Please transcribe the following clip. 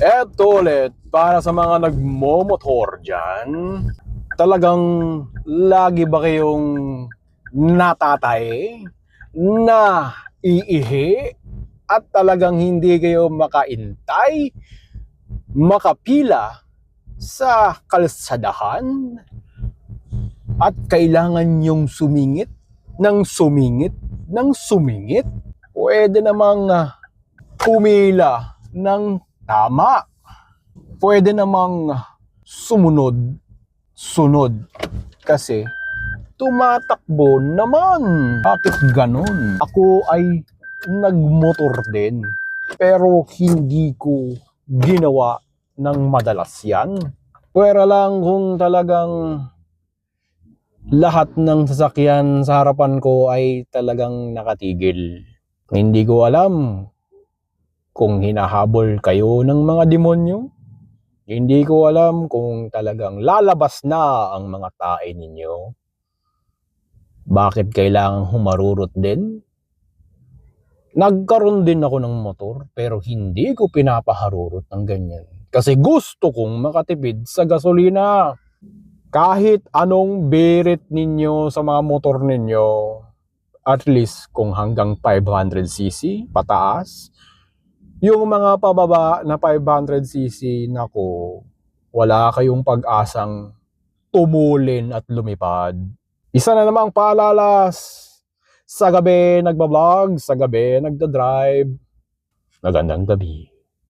Eto ulit, para sa mga nagmomotor dyan, talagang lagi ba kayong natatay, na iihi, at talagang hindi kayo makaintay, makapila sa kalsadahan, at kailangan yung sumingit ng sumingit ng sumingit? Pwede namang pumila ng tama. Pwede namang sunod kasi tumatakbo naman. Bakit ganon? Ako ay nagmotor din, pero hindi ko ginawa ng madalas yan. Pwera lang kung talagang lahat ng sasakyan sa harapan ko ay talagang nakatigil. Hindi ko alam kung hinahabol kayo ng mga demonyo. Hindi ko alam kung talagang lalabas na ang mga tae ninyo. Bakit kailangang humarurot din? Nagkaroon din ako ng motor, pero hindi ko pinapaharurot ng ganyan. Kasi gusto kong makatipid sa gasolina. Kahit anong birit ninyo sa mga motor ninyo, at least kung hanggang 500cc pataas, yung mga pababa na 500cc, nako, wala kayong pag-asang tumulin at lumipad. Isa na namang paalala, sa gabi nagbablog, sa gabi nagdadrive. Magandang gabi.